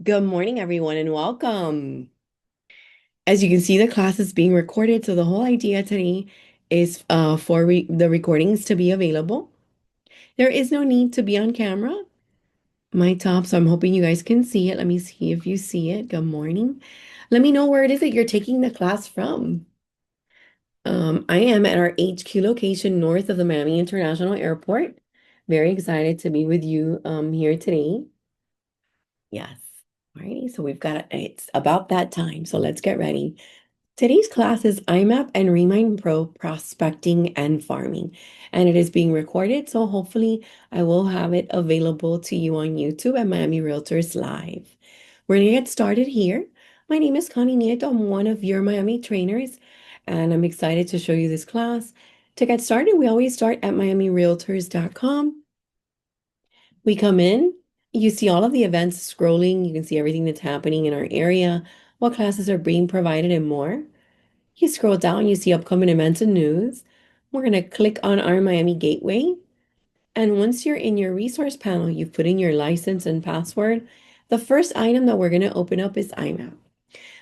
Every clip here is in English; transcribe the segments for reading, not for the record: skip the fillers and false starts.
Good morning, everyone, and welcome. As you can see, the class is being recorded, so the whole idea today is for the recordings to be available. There is no need to be on camera. My top, so I'm hoping you guys can see it. Let me see if you see it. Good morning. Let me know where it is that you're taking the class from. I am at our HQ location north of the Miami International Airport. Very excited to be with you here today. Yes. Alrighty, so it's about that time, so let's get ready. Today's class is Imapp and Remine Pro Prospecting and Farming, and it is being recorded, so hopefully I will have it available to you on YouTube at Miami Realtors Live. We're gonna get started here. My name is Connie Nieto. I'm one of your Miami trainers, and I'm excited to show you this class. To get started, we always start at miamirealtors.com. We come in, you see all of the events scrolling, you can see everything that's happening in our area, what classes are being provided, and more. You scroll down, you see upcoming events and news. We're going to click on our Miami Gateway. And once you're in your resource panel, you've put in your license and password. The first item that we're going to open up is IMAP.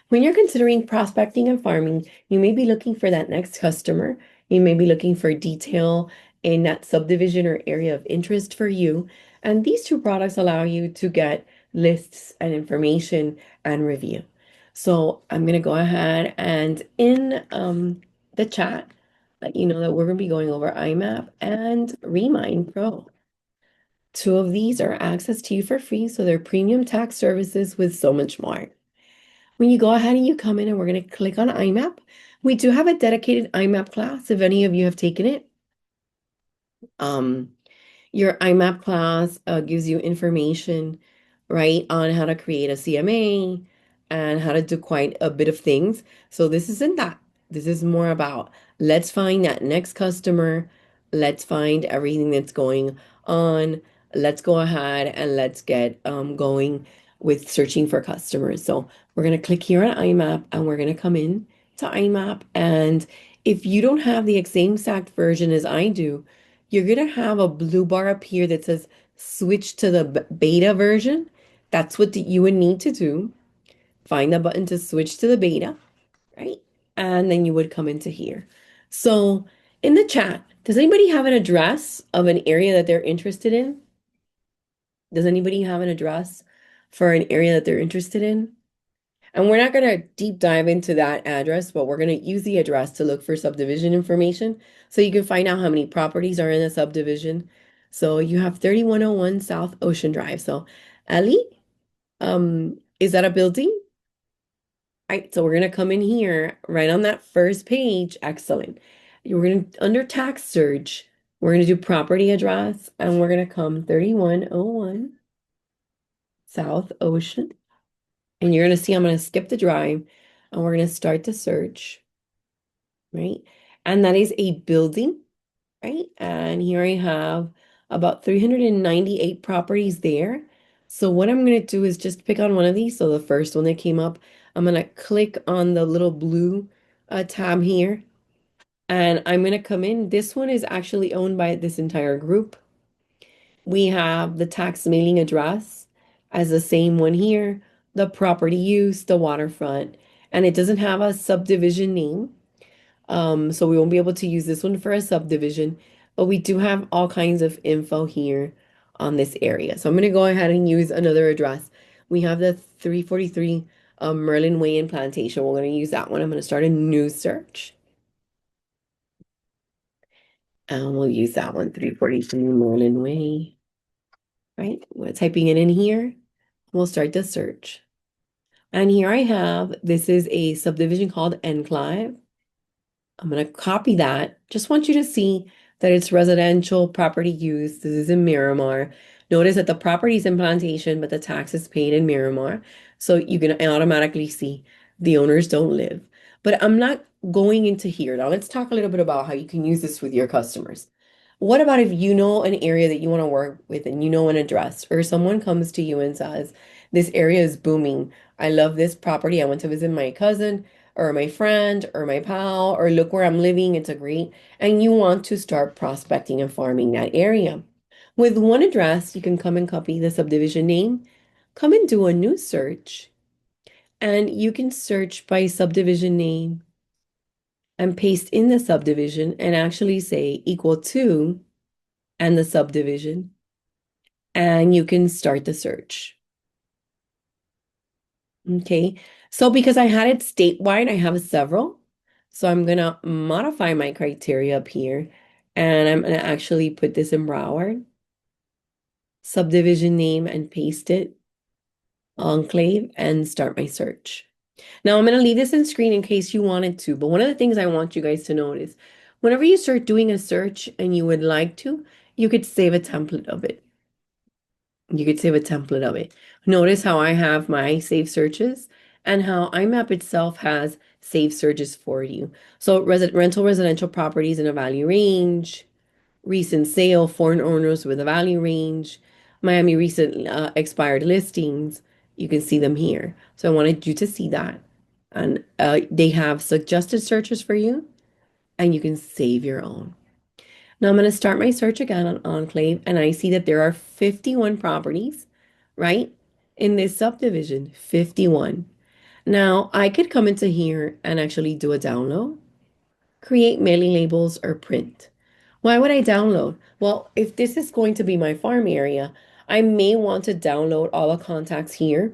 When you're considering prospecting and farming, you may be looking for that next customer. You may be looking for detail in that subdivision or area of interest for you. And these two products allow you to get lists and information and review. So I'm going to go ahead and in the chat, let you know that we're going to be going over IMAP and Remine Pro. Two of these are access to you for free, so they're premium tax services with so much more. When you go ahead and you come in and we're going to click on IMAP, we do have a dedicated IMAP class if any of you have taken it. Um, your IMAP class gives you information, right, on how to create a CMA and how to do quite a bit of things. So this isn't that. This is more about let's find that next customer. Let's find everything that's going on. Let's go ahead and let's get going with searching for customers. So we're going to click here on IMAP and we're going to come in to IMAP. And if you don't have the same exact version as I do, you're going to have a blue bar up here that says switch to the beta version. That's what you would need to do. Find the button to switch to the beta, right? And then you would come into here. So in the chat, does anybody have an address of an area that they're interested in? Does anybody have an address for an area that they're interested in? And we're not going to deep dive into that address, but we're going to use the address to look for subdivision information so you can find out how many properties are in a subdivision. So you have 3101 South Ocean Drive. So Ellie, is that a building? All right, so we're going to come in here right on that first page. Excellent. We're going to, under tax search, we're going to do property address and we're going to come 3101 South Ocean. And you're going to see I'm going to skip the drive and we're going to start the search, right? And that is a building, right? And here I have about 398 properties there. So what I'm going to do is just pick on one of these. So the first one that came up, I'm going to click on the little blue tab here and I'm going to come in. This one is actually owned by this entire group. We have the tax mailing address as the same one here, the property use, the waterfront, and it doesn't have a subdivision name. So we won't be able to use this one for a subdivision, but we do have all kinds of info here on this area. So I'm going to go ahead and use another address. We have the 343 Merlin Way in Plantation. We're going to use that one. I'm going to start a new search. And we'll use that one, 343 Merlin Way. Right? We're typing it in here. We'll start the search. And here I have, this is a subdivision called Enclave. I'm going to copy that. Just want you to see that it's residential property use. This is in Miramar. Notice that the property is in Plantation, but the tax is paid in Miramar. So you can automatically see the owners don't live. But I'm not going into here. Now let's talk a little bit about how you can use this with your customers. What about if you know an area that you want to work with and you know an address, or someone comes to you and says, this area is booming. I love this property. I want to visit my cousin or my friend or my pal, or look where I'm living, it's a great, and you want to start prospecting and farming that area. With one address, you can come and copy the subdivision name, come and do a new search. And you can search by subdivision name and paste in the subdivision and actually say equal to and the subdivision. And you can start the search. Okay. So because I had it statewide, I have several. So I'm gonna modify my criteria up here. And I'm gonna actually put this in Broward, subdivision name, and paste it, enclave, and start my search. Now I'm going to leave this in screen in case you wanted to, but one of the things I want you guys to notice, whenever you start doing a search and you would like to, you could save a template of it. You could save a template of it. Notice how I have my save searches and how Imapp itself has save searches for you. So rental residential properties in a value range, recent sale, foreign owners with a value range, Miami recent expired listings. You can see them here. So I wanted you to see that. And they have suggested searches for you, and you can save your own. Now I'm going to start my search again on Enclave, and I see that there are 51 properties, right? In this subdivision, 51. Now I could come into here and actually do a download, create mailing labels, or print. Why would I download? Well, if this is going to be my farm area, I may want to download all the contacts here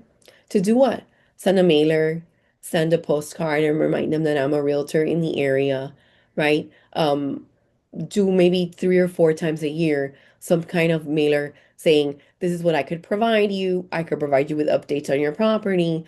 to do what? Send a mailer, send a postcard, and remind them that I'm a realtor in the area, right? Do maybe 3 or 4 times a year some kind of mailer saying, this is what I could provide you. I could provide you with updates on your property.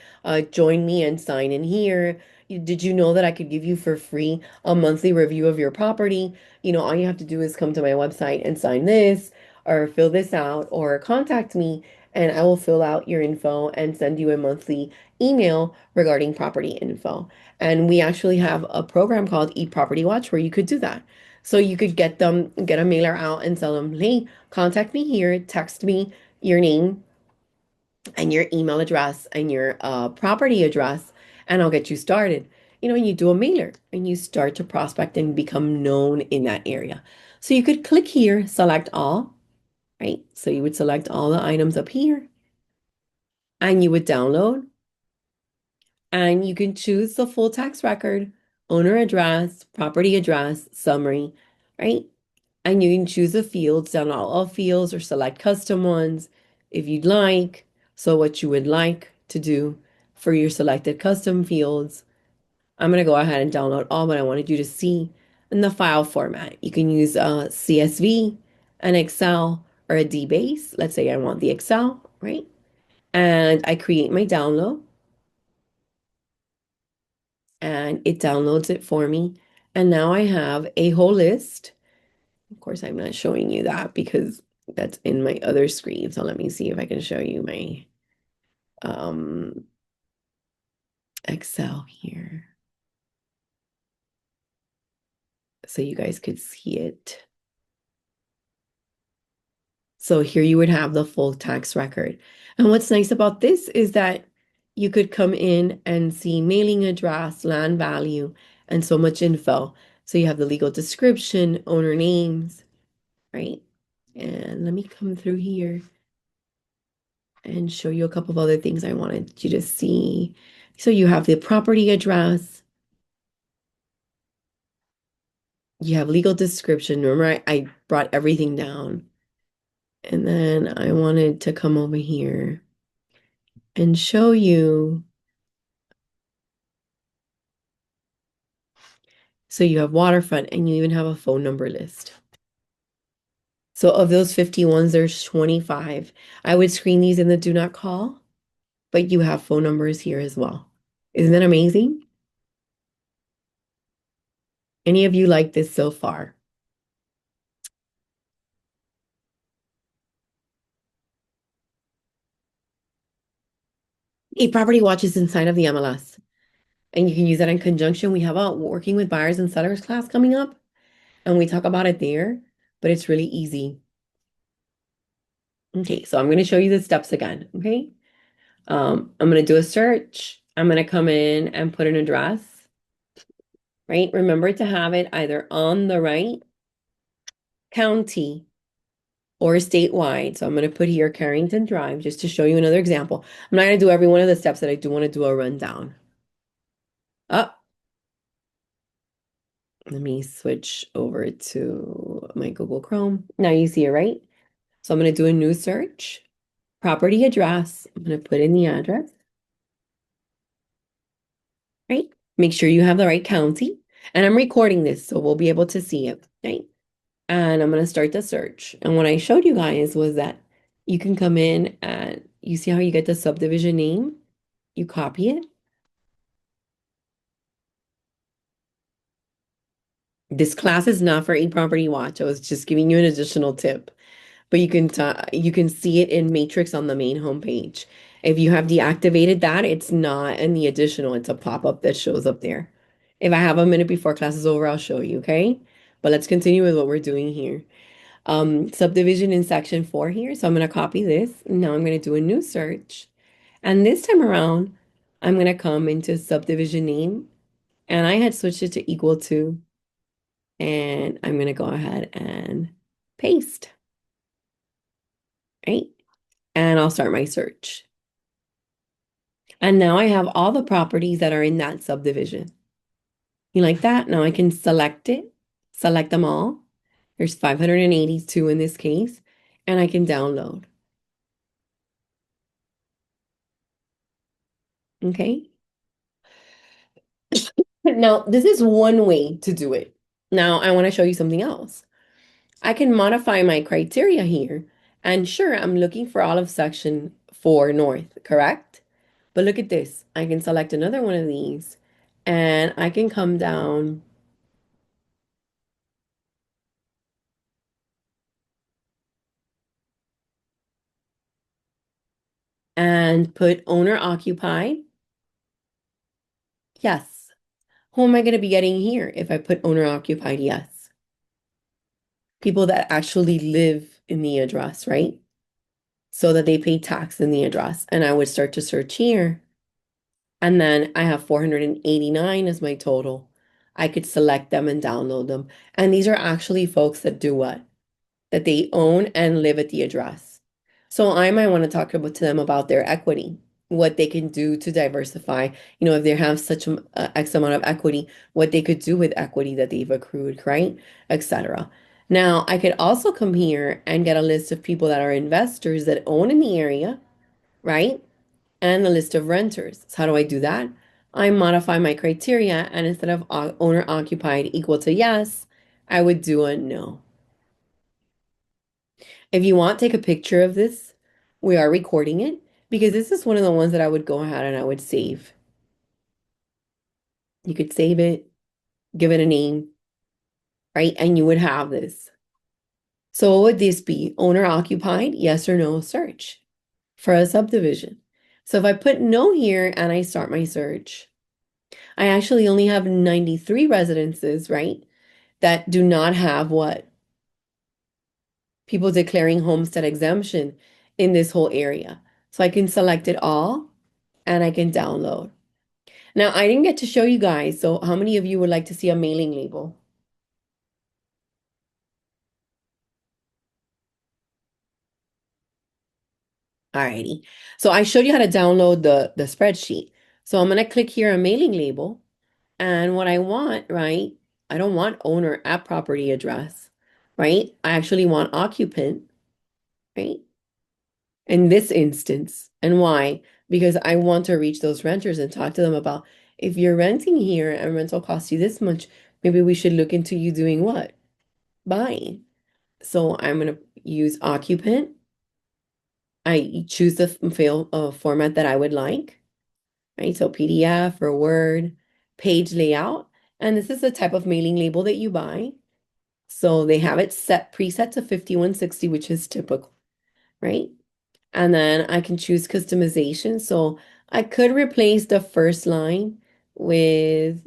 Join me and sign in here. Did you know that I could give you for free a monthly review of your property? All you have to do is come to my website and sign this or fill this out or contact me, and I will fill out your info and send you a monthly email regarding property info. And we actually have a program called eProperty Watch where you could do that. So you could get a mailer out and tell them, hey, contact me here, text me your name and your email address and your property address, and I'll get you started. And you do a mailer and you start to prospect and become known in that area. So you could click here, select all, right? So you would select all the items up here and you would download, and you can choose the full tax record, owner address, property address, summary, right? And you can choose the fields, down all fields, or select custom ones if you'd like. So what you would like to do for your selected custom fields. I'm going to go ahead and download all, but I wanted you to see in the file format. You can use a CSV, an Excel, or a DBase. Let's say I want the Excel, right? And I create my download, and it downloads it for me. And now I have a whole list. Of course, I'm not showing you that because that's in my other screen. So let me see if I can show you my um, Excel here so you guys could see it. So here you would have the full tax record. And what's nice about this is that you could come in and see mailing address, land value, and so much info. So you have the legal description, owner names, right? And let me come through here and show you a couple of other things I wanted you to see. So you have the property address, you have legal description. Remember, I brought everything down. And then I wanted to come over here and show you. So you have waterfront and you even have a phone number list. So of those 51s, there's 25. I would screen these in the do not call, but you have phone numbers here as well. Isn't that amazing? Any of you like this so far? A property watch is inside of the MLS, and you can use that in conjunction. We have a working with buyers and sellers class coming up, and we talk about it there, but it's really easy. Okay, so I'm going to show you the steps again. Okay, I'm going to do a search. I'm going to come in and put an address, right? Remember to have it either on the right, county, or statewide. So I'm going to put here Carrington Drive just to show you another example. I'm not going to do every one of the steps that I do want to do a rundown. Oh, let me switch over to my Google Chrome. Now you see it, right? So I'm going to do a new search. Property address. I'm going to put in the address, right? Make sure you have the right county. And I'm recording this, so we'll be able to see it, right? And I'm going to start the search. And what I showed you guys was that you can come in and you see how you get the subdivision name? You copy it. This class is not for eProperty Watch. I was just giving you an additional tip. But you can see it in Matrix on the main homepage. If you have deactivated that, it's not in the additional, it's a pop-up that shows up there. If I have a minute before class is over, I'll show you, okay? But let's continue with what we're doing here. Subdivision in section 4 here. So I'm going to copy this. Now I'm going to do a new search. And this time around, I'm going to come into subdivision name. And I had switched it to equal to. And I'm going to go ahead and paste, right? And I'll start my search. And now I have all the properties that are in that subdivision. You like that? Now I can select it, select them all. There's 582 in this case, and I can download. Okay. Now, this is one way to do it. Now, I want to show you something else. I can modify my criteria here. And sure, I'm looking for all of section 4 north, correct? But look at this. I can select another one of these and I can come down and put owner occupied. Yes. Who am I going to be getting here if I put owner occupied? Yes. People that actually live in the address, right? So that they pay tax in the address. And I would start to search here. And then I have 489 as my total. I could select them and download them. And these are actually folks that do what? That they own and live at the address. So I might want to talk about to them about their equity, what they can do to diversify, if they have such X amount of equity, what they could do with equity that they've accrued, right? Etc. Now, I could also come here and get a list of people that are investors that own in the area, right? And the list of renters. So how do I do that? I modify my criteria, and instead of owner occupied equal to yes, I would do a no. If you want, take a picture of this. We are recording it because this is one of the ones that I would go ahead and I would save. You could save it, give it a name, right? And you would have this. So what would this be? Owner occupied, yes or no search for a subdivision. So if I put no here and I start my search, I actually only have 93 residences, right? That do not have what? People declaring homestead exemption in this whole area. So I can select it all and I can download. Now, I didn't get to show you guys, so how many of you would like to see a mailing label? Alrighty. So I showed you how to download the spreadsheet. So I'm going to click here on mailing label. And what I want, right? I don't want owner at property address, right? I actually want occupant, right? In this instance. And why? Because I want to reach those renters and talk to them about if you're renting here and rental costs you this much, maybe we should look into you doing what? Buying. So I'm going to use occupant. I choose the file format that I would like, right? So PDF or Word, page layout. And this is the type of mailing label that you buy. So they have it set preset to 5160, which is typical, right? And then I can choose customization. So I could replace the first line with,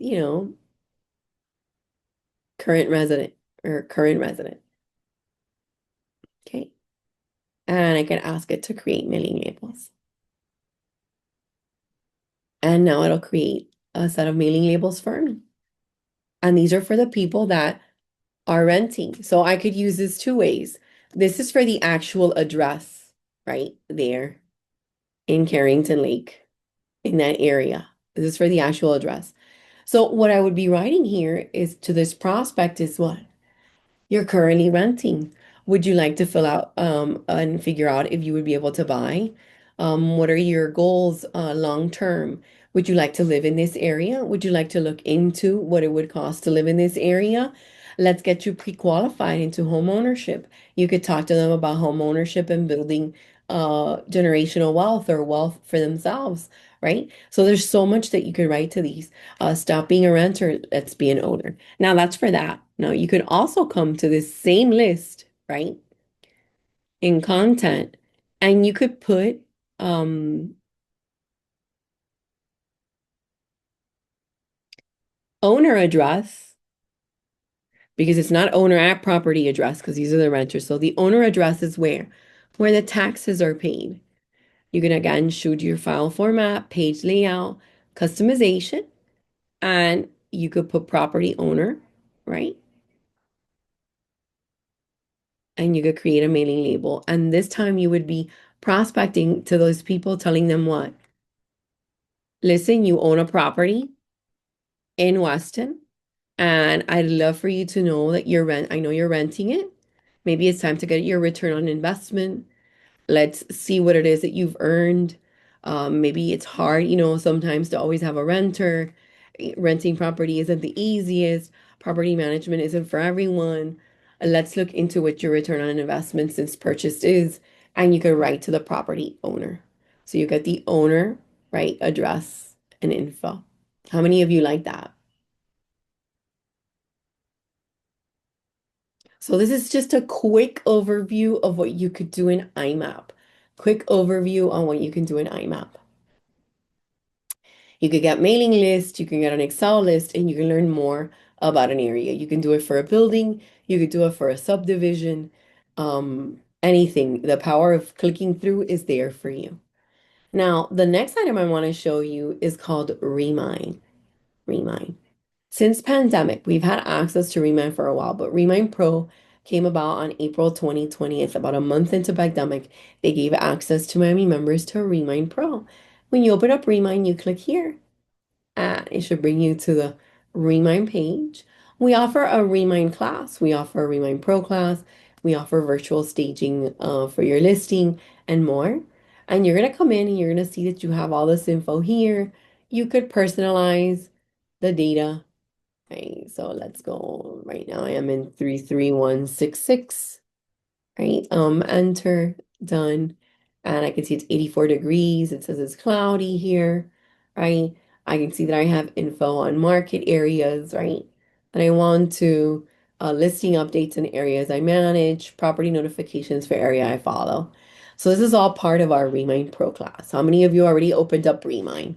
current resident or current resident. Okay. And I can ask it to create mailing labels. And now it'll create a set of mailing labels for me. And these are for the people that are renting. So I could use this two ways. This is for the actual address right there in Carrington Lake, in that area. This is for the actual address. So what I would be writing here is to this prospect is what? You're currently renting. Would you like to fill out and figure out if you would be able to buy? What are your goals long term? Would you like to live in this area? Would you like to look into what it would cost to live in this area? Let's get you pre-qualified into home ownership. You could talk to them about home ownership and building generational wealth or wealth for themselves, right? So there's so much that you could write to these. Stop being a renter, let's be an owner. Now that's for that. Now you could also come to this same list, right? In content, and you could put um owner address because it's not owner at property address because these are the renters. So the owner address is where? Where the taxes are paid. You can again shoot your file format, page layout, customization, and you could put property owner, right? And you could create a mailing label. And this time you would be prospecting to those people, telling them what? Listen, you own a property in Weston, and I'd love for you to know that I know you're renting it. Maybe it's time to get your return on investment. Let's see what it is that you've earned. Maybe it's hard, sometimes to always have a renter. Renting property isn't the easiest. Property management isn't for everyone. Let's look into what your return on investment since purchased is, and you can write to the property owner. So you get the owner, right, address and info. How many of you like that? So this is just a quick overview of what you could do in Imapp. Quick overview on what you can do in Imapp. You could get mailing lists, you can get an Excel list, and you can learn more about an area. You can do it for a building, you could do it for a subdivision, anything. The power of clicking through is there for you. Now, the next item I want to show you is called Remine. Remine. Since pandemic, we've had access to Remine for a while, but Remine Pro came about on April 2020. It's about a month into pandemic. They gave access to Miami members to Remine Pro. When you open up Remine, you click here and it should bring you to the Remind page. We offer a Remind class. We offer a Remind Pro class. We offer virtual staging for your listing and more. And you're going to come in and you're going to see that you have all this info here. You could personalize the data. Okay, so let's go. Right now I am in 33166. Right? Enter, done. And I can see it's 84 degrees. It says it's cloudy here, right? I can see that I have info on market areas, right? And I want to listing updates in areas I manage, property notifications for area I follow. So this is all part of our Remind Pro class. How many of you already opened up Remind?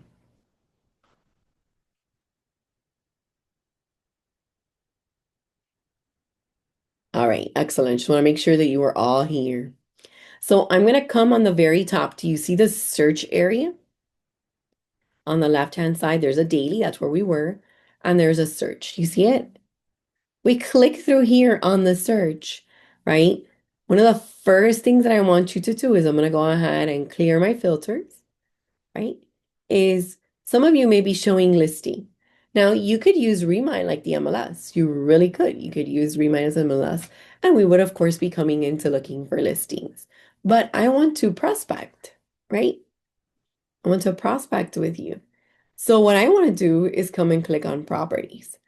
All right, excellent. Just want to make sure that you are all here. So I'm going to come on the very top. Do you see the search area? On the left-hand side, there's a daily, that's where we were, and there's a search. You see it? We click through here on the search, right? One of the first things that I want you to do is I'm going to go ahead and clear my filters, right? Is some of you may be showing listing. Now, you could use Remind like the MLS. You really could. You could use Remind as MLS, and we would, of course, be coming into looking for listings. But I want to prospect, right? I want to prospect with you. So what I want to do is come and click on properties.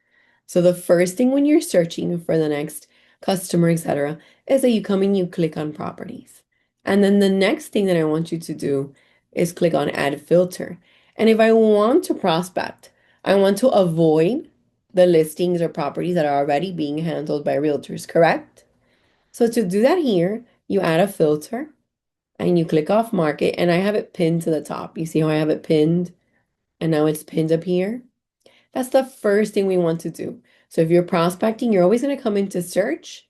So the first thing when you're searching for the next customer, etc., is that you come and you click on properties. And then the next thing that I want you to do is click on add filter. And if I want to prospect, I want to avoid the listings or properties that are already being handled by realtors, correct? So to do that here, you add a filter and you click off market, and I have it pinned to the top. You see how I have it pinned? And now it's pinned up here. That's the first thing we want to do. So if you're prospecting, you're always going to come into search.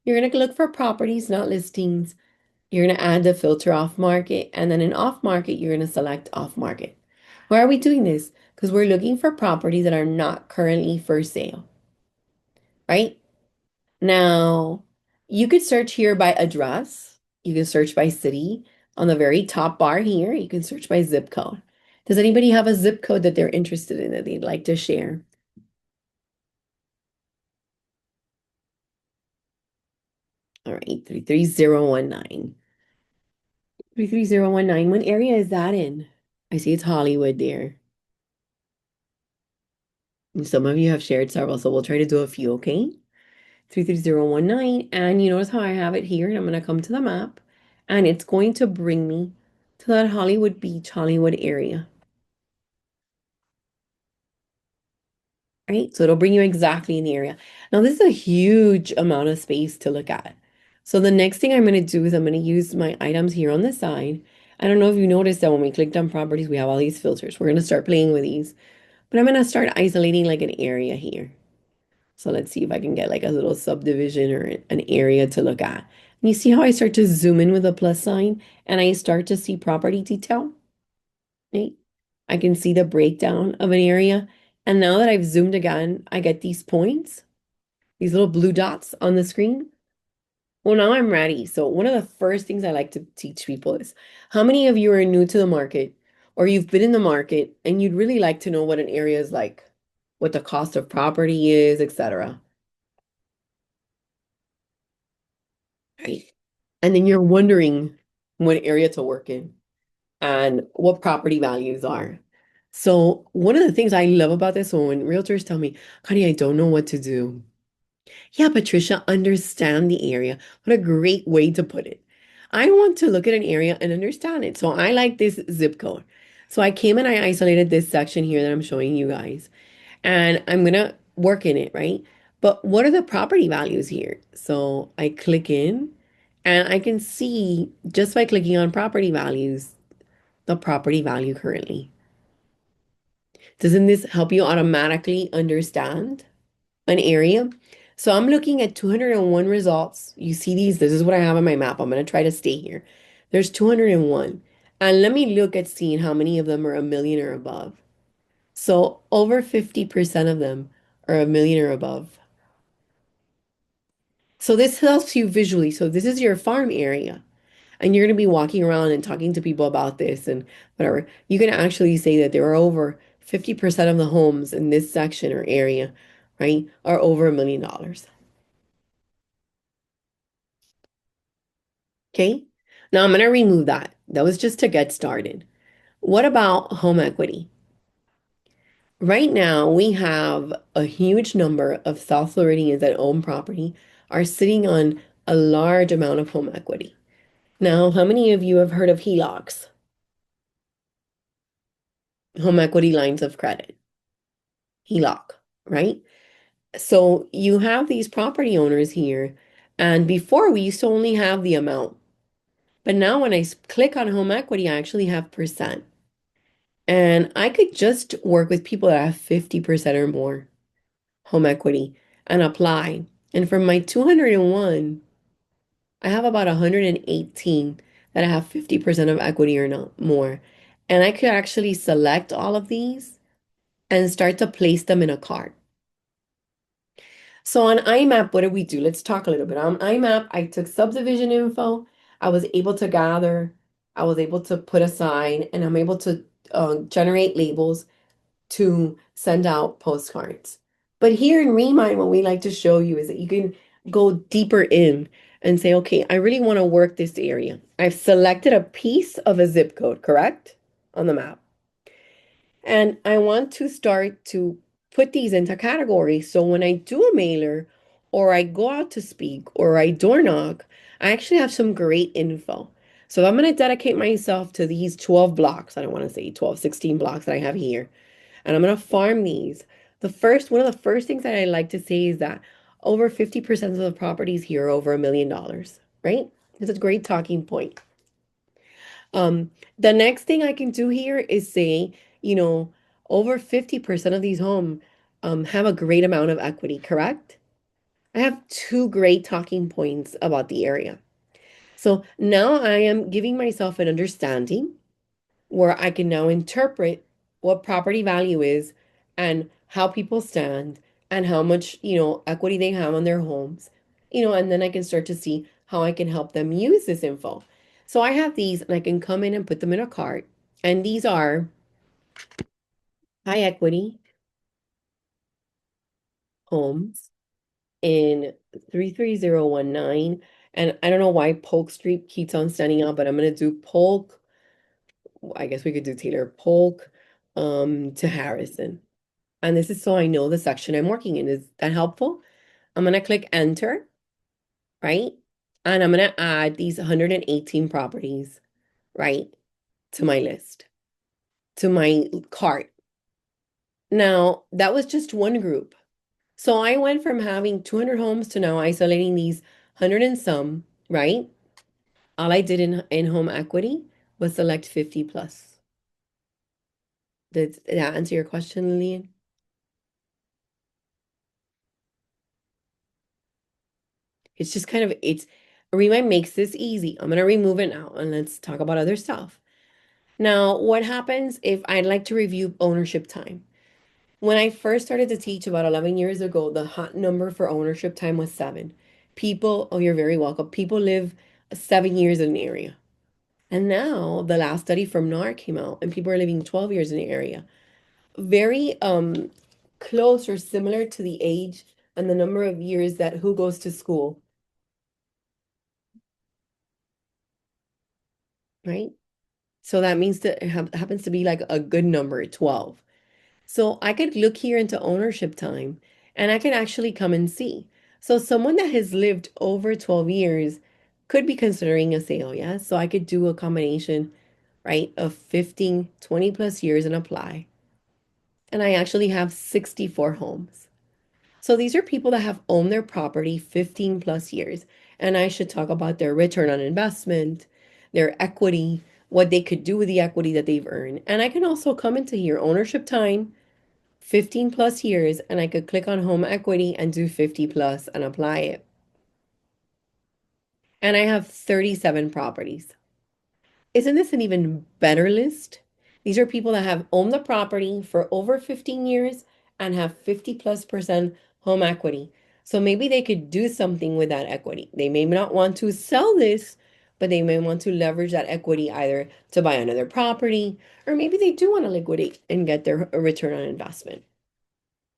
You're going to look for properties, not listings. You're going to add the filter off market. And then in off market, you're going to select off market. Why are we doing this? Because we're looking for properties that are not currently for sale, right? Now, You could search here by address. You can search by city. On the very top bar here, you can search by zip code. Does anybody have a zip code that they're interested in that they'd like to share? All right, 33019. 33019. What area is that in? I see it's Hollywood there. And some of you have shared several, so we'll try to do a few, okay? 33019. And you notice how I have it here, and I'm going to come to the map, and it's going to bring me to that Hollywood Beach, Hollywood area. Right? So it'll bring you exactly in the area. Now, this is a huge amount of space to look at. So the next thing I'm going to do is I'm going to use my items here on the side. I don't know if you noticed that when we clicked on properties, we have all these filters. We're going to start playing with these, but I'm going to start isolating like an area here. So let's see if I can get like a little subdivision or an area to look at. And you see how I start to zoom in with a plus sign and I start to see property detail? Right? I can see the breakdown of an area. And now that I've zoomed again, I get these points, these little blue dots on the screen. Well, now I'm ready. So one of the first things I like to teach people is how many of you are new to the market or you've been in the market and you'd really like to know what an area is like, what the cost of property is, etc. Right? And then you're wondering what area to work in and what property values are. So one of the things I love about this, so when realtors tell me, Connie, I don't know what to do. Yeah, Patricia, understand the area. What a great way to put it. I want to look at an area and understand it. So I like this zip code. So I came and I isolated this section here that I'm showing you guys. And I'm gonna work in it, right? But what are the property values here? So I click in and I can see just by clicking on property values, the property value currently. Doesn't this help you automatically understand an area? So I'm looking at 201 results. You see these? This is what I have on my map. I'm going to try to stay here. There's 201. And let me look at seeing how many of them are a million or above. So over 50% of them are a million or above. So this helps you visually. So this is your farm area. And you're going to be walking around and talking to people about this and whatever. You can actually say that there are over 50% of the homes in this section or area, right, are over $1 million. Okay. Now I'm going to remove that. That was just to get started. What about home equity? Right now, we have a huge number of South Floridians that own property are sitting on a large amount of home equity. Now, how many of you have heard of HELOCs, home equity lines of credit? HELOC, right? So you have these property owners here, and before we used to only have the amount. But now when I click on home equity, I actually have percent. And I could just work with people that have 50% or more home equity and apply. And from my 201, I have about 118 that have 50% of equity or not more. And I could actually select all of these and start to place them in a cart. So on Imapp, what did we do? Let's talk a little bit. On Imapp, I took subdivision info. I was able to gather, I was able to put aside, and I'm able to generate labels to send out postcards. But here in Remine, what we like to show you is that you can go deeper in and say, okay, I really want to work this area. I've selected a piece of a zip code, correct? On the map. And I want to start to put these into categories. So when I do a mailer or I go out to speak or I door knock, I actually have some great info. So if I'm going to dedicate myself to these 12 blocks, I don't want to say 12, 16 blocks that I have here, and I'm going to farm these. One of the first things that I like to say is that over 50% of the properties here are over $1 million, right? It's a great talking point. The next thing I can do here is say, you know, over 50% of these homes have a great amount of equity, correct? I have two great talking points about the area. So now I am giving myself an understanding where I can now interpret what property value is and how people stand and how much, equity they have on their homes and then I can start to see how I can help them use this info. So I have these and I can come in and put them in a cart. And these are high equity homes in 33019. And I don't know why Polk Street keeps on standing out, but I'm going to do Polk. I guess we could do Taylor Polk to Harrison. And this is so I know the section I'm working in. Is that helpful? I'm going to click enter, right? And I'm going to add these 118 properties, right, to my list, to my cart. Now, that was just one group. So I went from having 200 homes to now isolating these 100 and some, right? All I did in home equity was select 50 plus. Did that answer your question, Lillian? It's just kind of, Remine makes this easy. I'm going to remove it now and let's talk about other stuff. Now, what happens if I'd like to review ownership time? When I first started to teach about 11 years ago, the hot number for ownership time was 7. People, oh, you're very welcome. People live 7 years in an area. And now the last study from NAR came out and people are living 12 years in the area. Very close or similar to the age and the number of years that who goes to school, right? So that means that it happens to be like a good number, 12. So I could look here into ownership time and I can actually come and see. So someone that has lived over 12 years could be considering a sale, yeah? So I could do a combination, right, of 15, 20 plus years and apply. And I actually have 64 homes. So these are people that have owned their property 15 plus years. And I should talk about their return on investment, their equity, what they could do with the equity that they've earned. And I can also come into here, ownership time, 15 plus years, and I could click on home equity and do 50 plus and apply it. And I have 37 properties. Isn't this an even better list? These are people that have owned the property for over 15 years and have 50 plus percent home equity. So maybe they could do something with that equity. They may not want to sell this, but they may want to leverage that equity either to buy another property, or maybe they do want to liquidate and get their return on investment.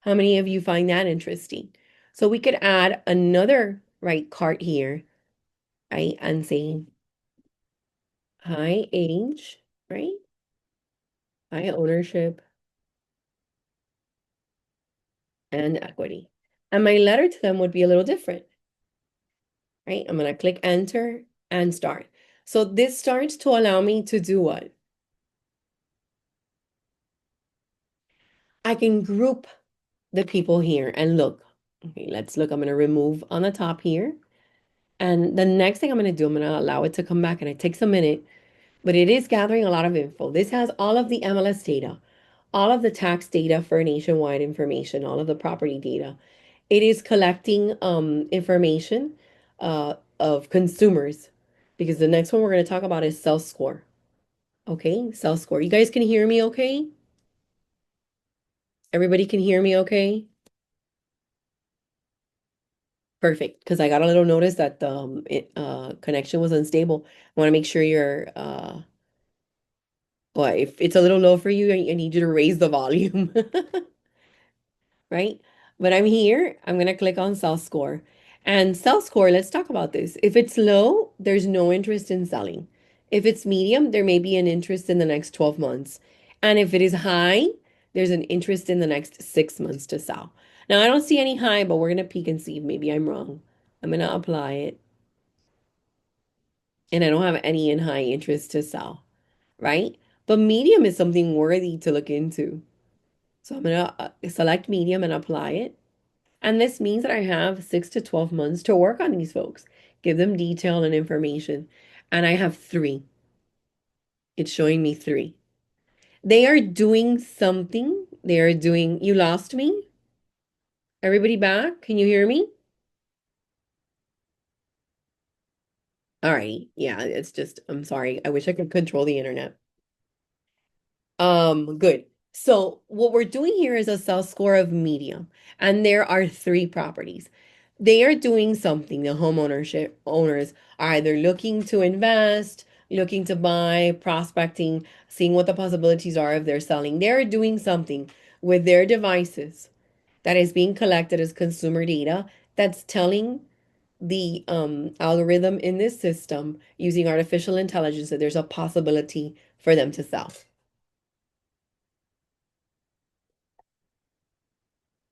How many of you find that interesting? So we could add another right cart here, right? And say high age, right? High ownership and equity. And my letter to them would be a little different, right? I'm going to click enter and start. So this starts to allow me to do what? I can group the people here and look. Okay, let's look. I'm going to remove on the top here. And the next thing I'm going to do, I'm going to allow it to come back and it takes a minute, but it is gathering a lot of info. This has all of the MLS data, all of the tax data for nationwide information, all of the property data. It is collecting information of consumers because the next one we're going to talk about is self score. Okay, self score. You guys can hear me okay? Everybody can hear me okay? Perfect, because I got a little notice that the connection was unstable. I want to make sure you're well, if it's a little low for you, I need you to raise the volume. Right? But I'm here. I'm going to click on sell score. And sell score, let's talk about this. If it's low, there's no interest in selling. If it's medium, there may be an interest in the next 12 months. And if it is high, there's an interest in the next 6 months to sell. Now, I don't see any high, but we're going to peek and see if maybe I'm wrong. I'm going to apply it. And I don't have any in high interest to sell, right? But medium is something worthy to look into. So I'm going to select medium and apply it. And this means that I have 6 to 12 months to work on these folks, give them detail and information. And I have 3. It's showing me 3. They are doing something. They are doing, you lost me? Everybody back? Can you hear me? All right. Yeah, it's just, I'm sorry. I wish I could control the internet. Good. So what we're doing here is a self score of medium, and there are 3 properties. They are doing something. The homeownership owners are either looking to invest, looking to buy, prospecting, seeing what the possibilities are if they're selling. They're doing something with their devices that is being collected as consumer data that's telling the algorithm in this system using artificial intelligence that there's a possibility for them to sell.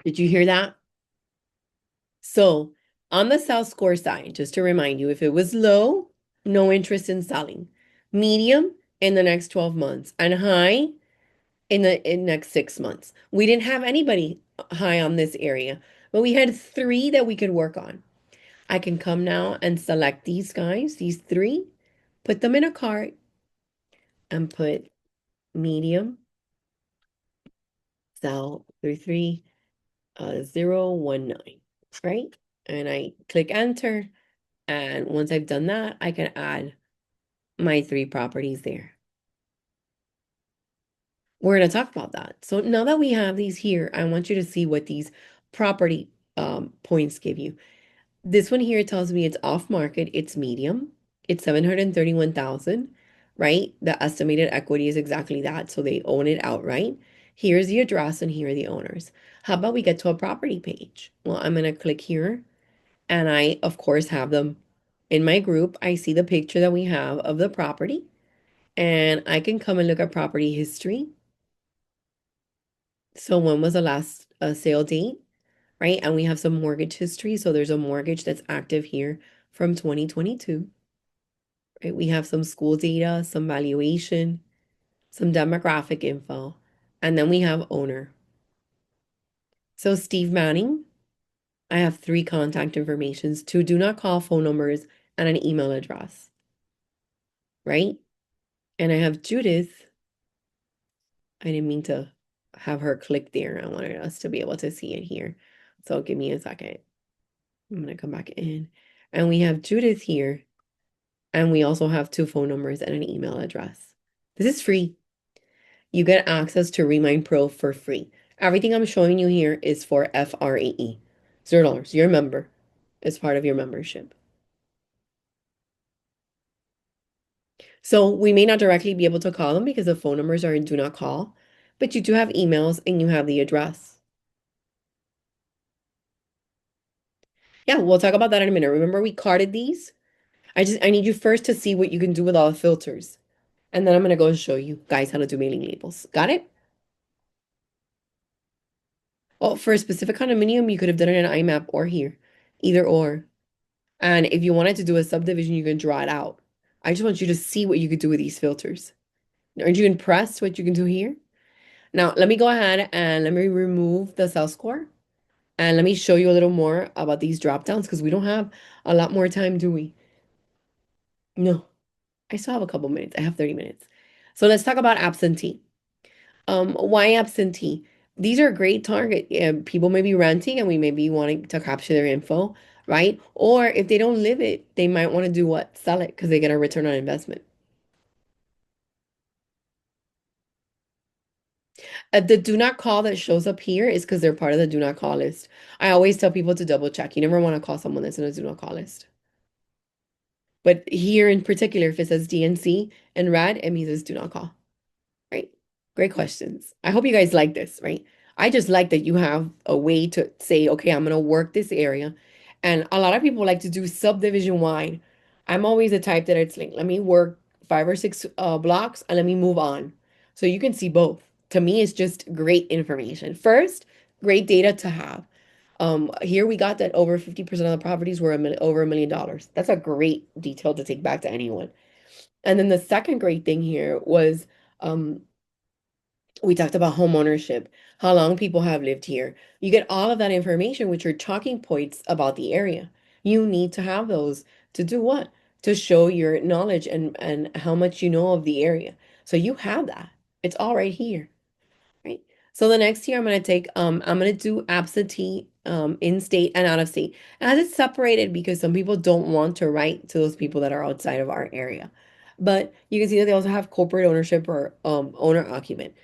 Did you hear that? So on the sell score side, just to remind you, if it was low, no interest in selling. Medium in the next 12 months and high in the next 6 months. We didn't have anybody high on this area, but we had three that we could work on. I can come now and select these guys, these three, put them in a cart and put medium, sell 33019, right? And I click enter. And once I've done that, I can add my three properties there. We're going to talk about that. So now that we have these here, I want you to see what these property points give you. This one here tells me it's off market, it's medium, it's 731,000, right? The estimated equity is exactly that, so they own it outright. Here's the address and here are the owners. How about we get to a property page? Well, I'm going to click here and I, of course, have them in my group. I see the picture that we have of the property and I can come and look at property history. So when was the last sale date, right? And we have some mortgage history. So there's a mortgage that's active here from 2022, right? We have some school data, some valuation, some demographic info, and then we have owner. So Steve Manning, I have three contact informations, two do not call phone numbers, and an email address, right? And I have Judith. I didn't mean to have her click there. I wanted us to be able to see it here. So give me a second. I'm going to come back in. And we have Judith here. And we also have two phone numbers and an email address. This is free. You get access to Remine Pro for free. Everything I'm showing you here is for FRAE. $0. You're a member. It's part of your membership. So we may not directly be able to call them because the phone numbers are in do not call, but you do have emails and you have the address. Yeah, we'll talk about that in a minute. Remember we carded these? I need you first to see what you can do with all the filters. And then I'm gonna go and show you guys how to do mailing labels. Got it? Well, for a specific condominium, you could have done it in Imapp or here. Either or. And if you wanted to do a subdivision, you can draw it out. I just want you to see what you could do with these filters. Aren't you impressed what you can do here? Now, let me go ahead and let me remove the cell score. And let me show you a little more about these drop downs because we don't have a lot more time, do we? No, I still have a couple minutes. I have 30 minutes. So let's talk about absentee. Why absentee? These are great target. People may be renting and we may be wanting to capture their info, right? Or if they don't live it, they might want to do what? Sell it because they get a return on investment. The do not call that shows up here is because they're part of the do not call list. I always tell people to double check. You never want to call someone that's in a do not call list. But here in particular, if it says DNC in red, it means it's do not call. Right? Great questions. I hope you guys like this, right? I just like that you have a way to say, okay, I'm gonna work this area. And a lot of people like to do subdivision wide. I'm always the type that it's like, let me work 5 or 6 blocks and let me move on. So you can see both. To me, it's just great information. First, great data to have. Here we got that over 50% of the properties were over $1 million. That's a great detail to take back to anyone. And then the second great thing here was um, we talked about home ownership, how long people have lived here. You get all of that information, which are talking points about the area. You need to have those to do what? To show your knowledge and how much you know of the area. So you have that. It's all right here, right? So the next year I'm gonna do absentee in state and out of state. As it's separated because some people don't want to write to those people that are outside of our area. But you can see that they also have corporate ownership or owner occupant.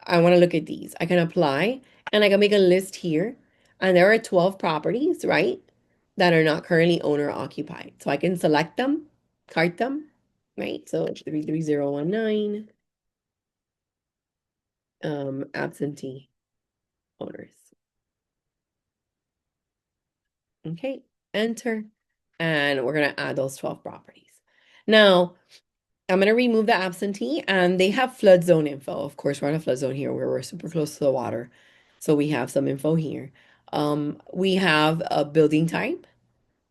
I want to look at these. I can apply and I can make a list here. And there are 12 properties, right? that are not currently owner occupied. So I can select them, cart them, right? So 33019, absentee owners. Okay, enter. And we're going to add those 12 properties. Now, I'm going to remove the absentee, and they have flood zone info. Of course, we're on a flood zone here where we're super close to the water. So we have some info here. We have a building type.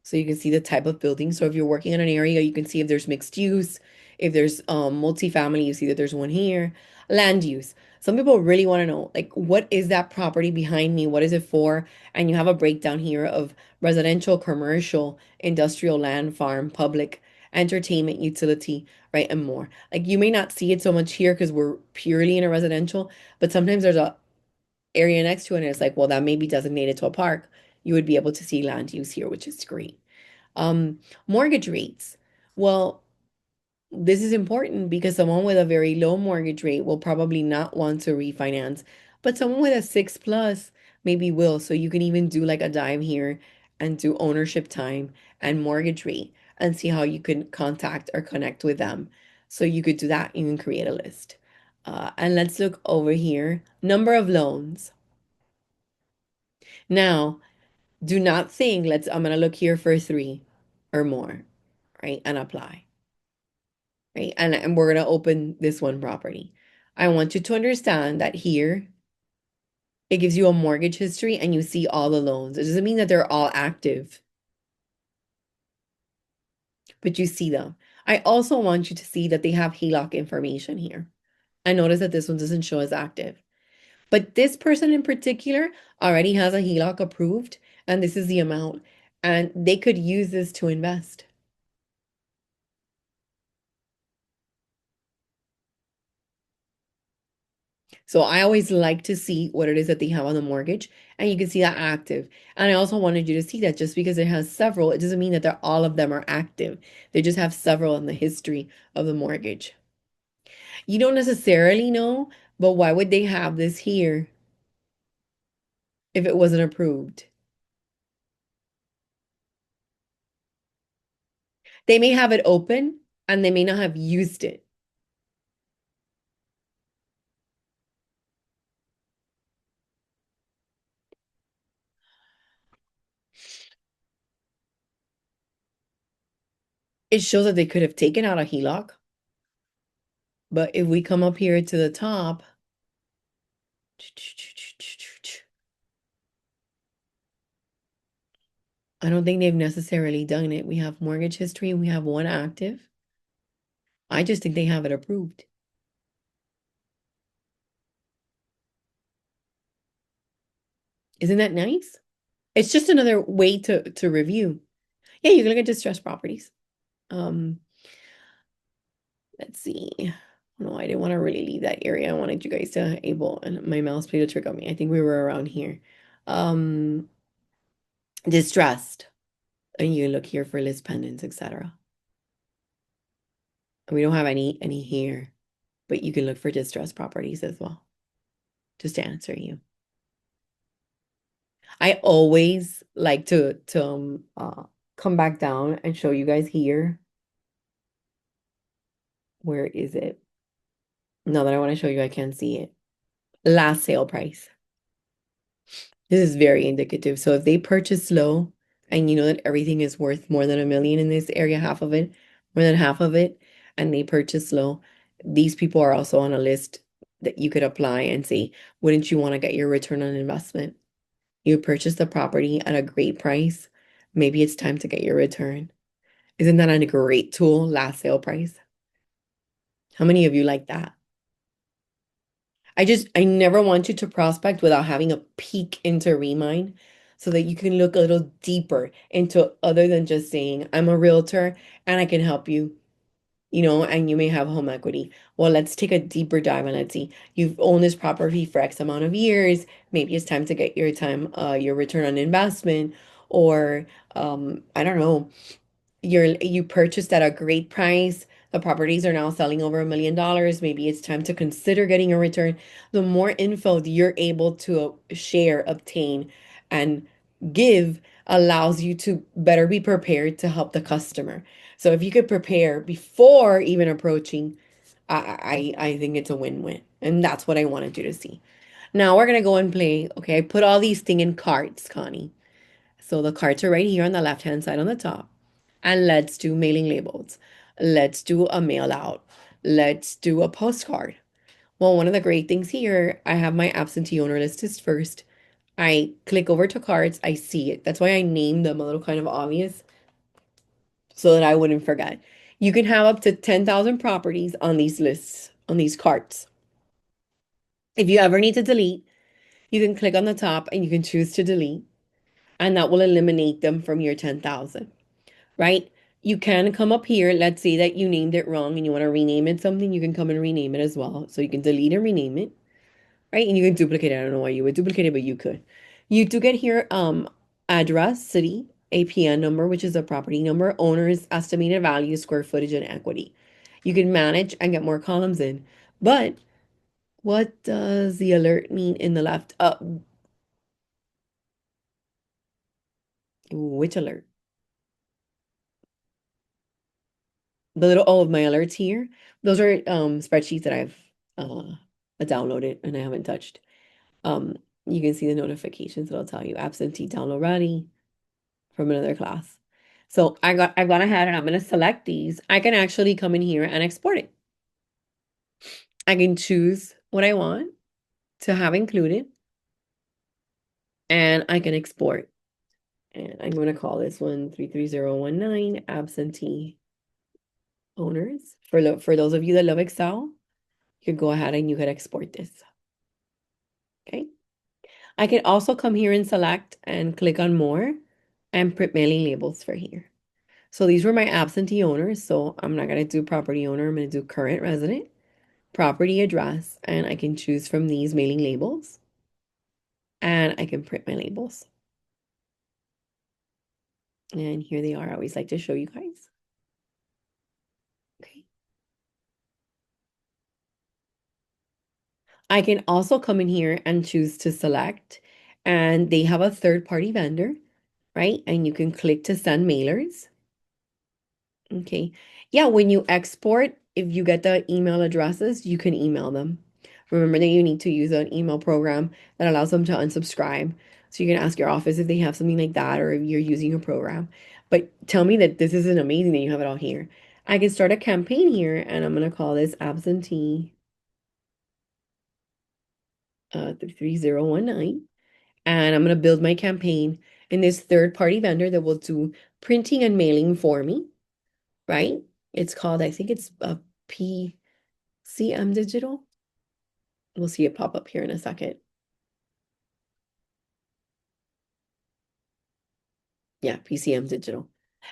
So you can see the type of building. So if you're working in an area, you can see if there's mixed use. If there's multifamily, you see that there's one here. Land use. Some people really want to know, like, what is that property behind me? What is it for? And you have a breakdown here of residential, commercial, industrial, land, farm, public, entertainment, utility, right, and more. Like you may not see it so much here because we're purely in a residential, but sometimes there's a area next to it and it's like, well, that may be designated to a park. You would be able to see land use here, which is great. Mortgage rates. Well, this is important because someone with a very low mortgage rate will probably not want to refinance, but someone with a 6 plus maybe will. So you can even do like a dive here and do ownership time and mortgage rate and see how you can contact or connect with them. So you could do that. You can create a list. And let's look over here. Number of loans. Now, do not think, I'm gonna look here for three or more, right? And apply, right? And we're gonna open this one property. I want you to understand that here it gives you a mortgage history and you see all the loans. It doesn't mean that they're all active, but you see them. I also want you to see that they have HELOC information here. I notice that this one doesn't show as active. But this person in particular already has a HELOC approved, and this is the amount, and they could use this to invest. So I always like to see what it is that they have on the mortgage, and you can see that active. And I also wanted you to see that just because it has several, it doesn't mean that they're all of them are active. They just have several in the history of the mortgage. You don't necessarily know, but why would they have this here if it wasn't approved? They may have it open and they may not have used it. It shows that they could have taken out a HELOC, but if we come up here to the top, I don't think they've necessarily done it. We have mortgage history and we have one active. I just think they have it approved. Isn't that nice? It's just another way to review. Yeah, you can look at distressed properties. Um, let's see. No, I didn't want to really leave that area. I wanted you guys to able, and my mouse played a trick on me. I think we were around here. Um, distressed. And you look here for list pendants, etc. We don't have any here, but you can look for distressed properties as well, just to answer you. I always like to come back down and show you guys here. Where is it? Now that I want to show you, I can't see it. Last sale price. This is very indicative. So if they purchase low and you know that everything is worth more than 1 million in this area, half of it, more than half of it, and they purchase low, these people are also on a list that you could apply and say, wouldn't you want to get your return on investment? You purchased the property at a great price. Maybe it's time to get your return. Isn't that a great tool, last sale price? How many of you like that? I never want you to prospect without having a peek into Remine so that you can look a little deeper into other than just saying, I'm a realtor and I can help you, and you may have home equity. Well, let's take a deeper dive and let's see. You've owned this property for X amount of years. Maybe it's time to get your return on investment, or I don't know, you purchased at a great price. The properties are now selling over $1 million. Maybe it's time to consider getting a return. The more info that you're able to share, obtain, and give, allows you to better be prepared to help the customer. So if you could prepare before even approaching, I think it's a win-win. And that's what I wanted you to see. Now we're gonna go and play. Okay, I put all these things in cards, Connie. So the cards are right here on the left-hand side on the top. And let's do mailing labels. Let's do a mail out. Let's do a postcard. Well, one of the great things here, I have my absentee owner list is first. I click over to cards, I see it. That's why I named them a little kind of obvious so that I wouldn't forget. You can have up to 10,000 properties on these lists, on these cards. If you ever need to delete, you can click on the top and you can choose to delete, and that will eliminate them from your 10,000, right? You can come up here. Let's say that you named it wrong and you want to rename it something, you can come and rename it as well. So you can delete and rename it, right? And you can duplicate it. I don't know why you would duplicate it, but you could. You do get here address, city, APN number, which is a property number, owners, estimated value, square footage, and equity. You can manage and get more columns in. But what does the alert mean in the left? Which alert? The little of my alerts here. Those are spreadsheets that I've downloaded and I haven't touched. Um, you can see the notifications that'll tell you absentee download ready from another class. So I've gone ahead and I'm gonna select these. I can actually come in here and export it. I can choose what I want to have included and I can export. And I'm gonna call this one 33019 absentee owners. For those of you that love Excel, you could go ahead and you could export this. Okay. I can also come here and select and click on more and print mailing labels for here. So these were my absentee owners. So I'm not going to do property owner. I'm going to do current resident, property address, and I can choose from these mailing labels and I can print my labels. And here they are. I always like to show you guys. Okay. I can also come in here and choose to select, and they have a third party vendor, right? And you can click to send mailers. Okay. Yeah, when you export, if you get the email addresses, you can email them. Remember that you need to use an email program that allows them to unsubscribe. So you can ask your office if they have something like that or if you're using a program. But tell me that this isn't amazing that you have it all here. I can start a campaign here and I'm going to call this absentee 3019. And I'm going to build my campaign in this third party vendor that will do printing and mailing for me, right? It's called, I think it's a PCM Digital. We'll see it pop up here in a second. Yeah, PCM Digital.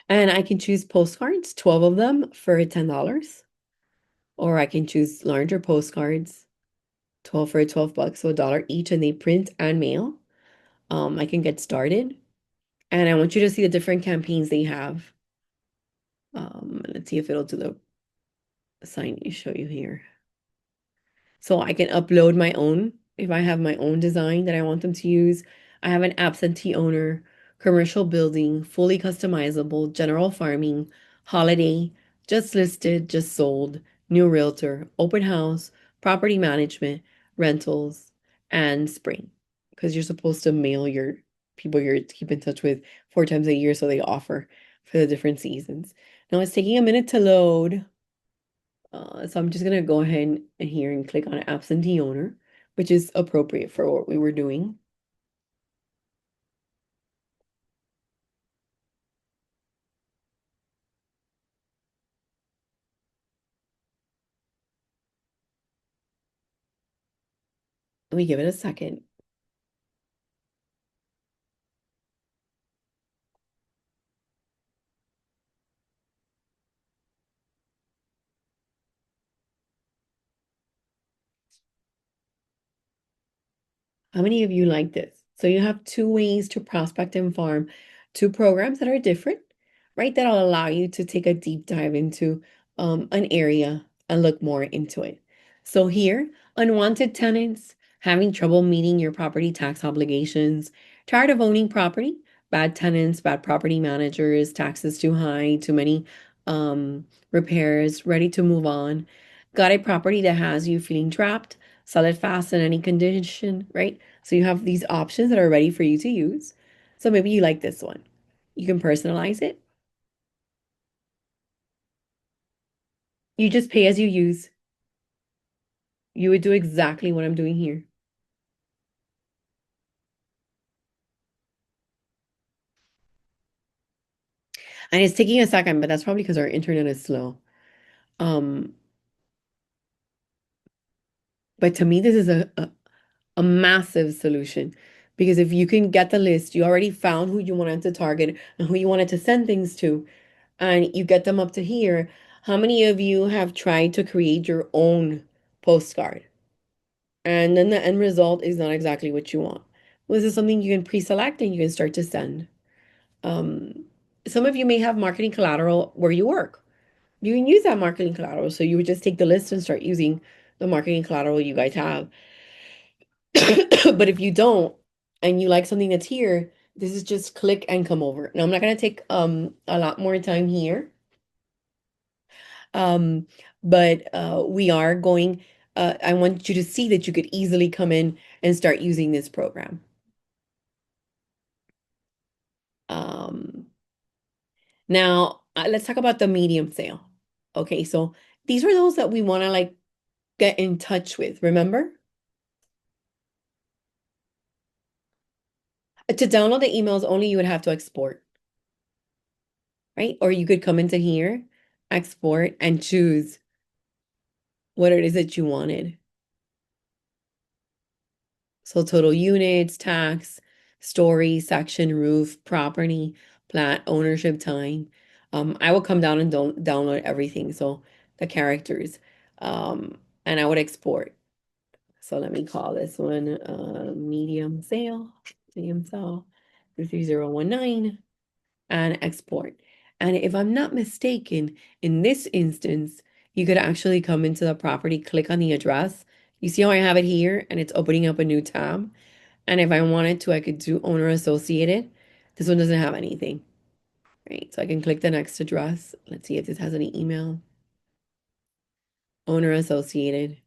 And I can choose postcards, 12 of them for $10. Or I can choose larger postcards, 12 for $12, so $1 each, and they print and mail. I can get started. And I want you to see the different campaigns they have. Let's see if it'll do the sign you show you here. So I can upload my own if I have my own design that I want them to use. I have an absentee owner, commercial building, fully customizable, general farming, holiday, just listed, just sold, new realtor, open house, property management, rentals, and spring. Because you're supposed to mail your people you keep in touch with 4 times a year, so they offer for the different seasons. Now it's taking a minute to load. So I'm just gonna go ahead and here and click on absentee owner, which is appropriate for what we were doing. Let me give it a second. How many of you like this? So you have two ways to prospect and farm, two programs that are different, right? That'll allow you to take a deep dive into an area and look more into it. So here, unwanted tenants, having trouble meeting your property tax obligations, tired of owning property, bad tenants, bad property managers, taxes too high, too many repairs, ready to move on. Got a property that has you feeling trapped, sell it fast in any condition, right? So you have these options that are ready for you to use. So maybe you like this one. You can personalize it. You just pay as you use. You would do exactly what I'm doing here. And it's taking a second, but that's probably because our internet is slow. Um, but to me, this is a massive solution because if you can get the list, you already found who you wanted to target and who you wanted to send things to, and you get them up to here. How many of you have tried to create your own postcard? And then the end result is not exactly what you want. Well, this is something you can pre-select and you can start to send. Um, some of you may have marketing collateral where you work. You can use that marketing collateral. So you would just take the list and start using the marketing collateral you guys have. But if you don't and you like something that's here, this is just click and come over. Now I'm not gonna take a lot more time here. Um, but we are going I want you to see that you could easily come in and start using this program. Um, now let's talk about the medium sale. Okay, so these are those that we want to like get in touch with, remember? To download the emails only, you would have to export, right? Or you could come into here, export, and choose what it is that you wanted. So total units, tax, story, section, roof, property, plat, ownership, time. I will come down and don't download everything. So the characters. And I would export. So let me call this one medium sale 33019 and export. And if I'm not mistaken, in this instance, you could actually come into the property, click on the address. You see how I have it here and it's opening up a new tab. And if I wanted to, I could do owner associated. This one doesn't have anything, right? So I can click the next address. Let's see if this has any email. Owner associated,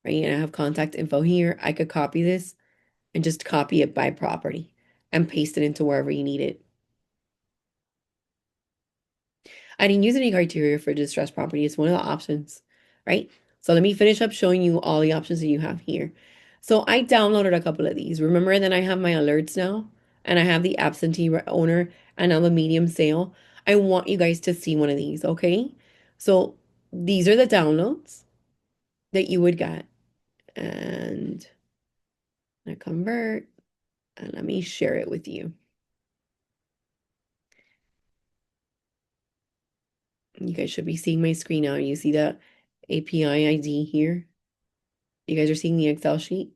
right? And I have contact info here. I could copy this and just copy it by property and paste it into wherever you need it. I didn't use any criteria for distressed property. It's one of the options, right? So let me finish up showing you all the options that you have here. So I downloaded a couple of these. Remember that I have my alerts now and I have the absentee owner and now the medium sale. I want you guys to see one of these, okay? So these are the downloads that you would get. And I convert and let me share it with you. You guys should be seeing my screen now. You see the API ID here? You guys are seeing the Excel sheet?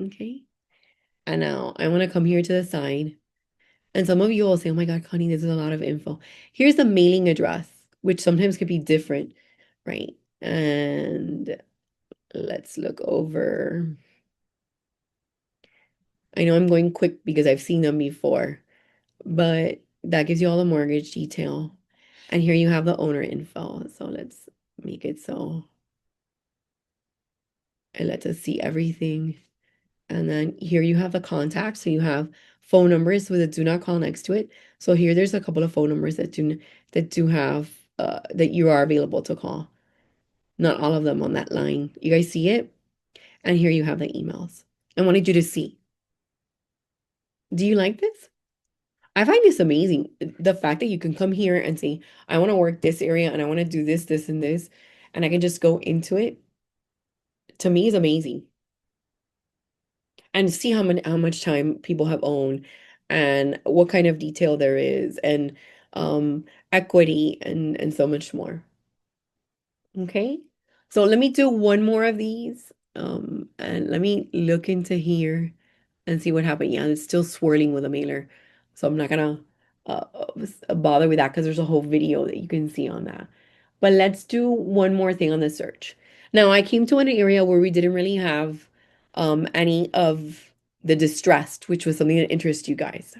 Okay. And now I want to come here to the side. And some of you will say, oh my God, Connie, this is a lot of info. Here's the mailing address, which sometimes could be different, right? And let's look over. I know I'm going quick because I've seen them before, but that gives you all the mortgage detail. And here you have the owner info. So let's make it so it lets us see everything. And then here you have the contact. So you have phone numbers with a do not call next to it. So here there's a couple of phone numbers that do have that you are available to call. Not all of them on that line. You guys see it? And here you have the emails. I wanted you to see. Do you like this? I find this amazing. The fact that you can come here and say, I want to work this area and I want to do this, this, and this, and I can just go into it, to me is amazing. And see how much time people have owned and what kind of detail there is and equity and so much more. Okay. So let me do one more of these. And let me look into here and see what happened. Yeah, it's still swirling with a mailer. So I'm not gonna bother with that because there's a whole video that you can see on that. But let's do one more thing on the search. Now I came to an area where we didn't really have any of the distressed, which was something that interests you guys.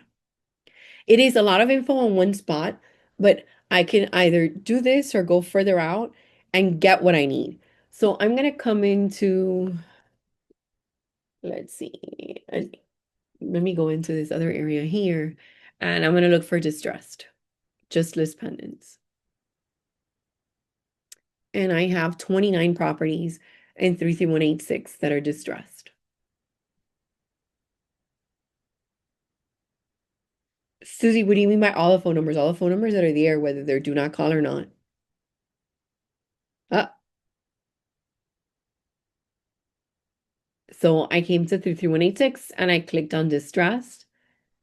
It is a lot of info on one spot, but I can either do this or go further out and get what I need. So I'm gonna come into, let's see, let me go into this other area here, and I'm gonna look for distressed, just list pendants. And I have 29 properties in 33186 that are distressed. Susie, what do you mean by all the phone numbers? All the phone numbers that are there, whether they're do not call or not. Uh, so I came to 33186 and I clicked on distressed.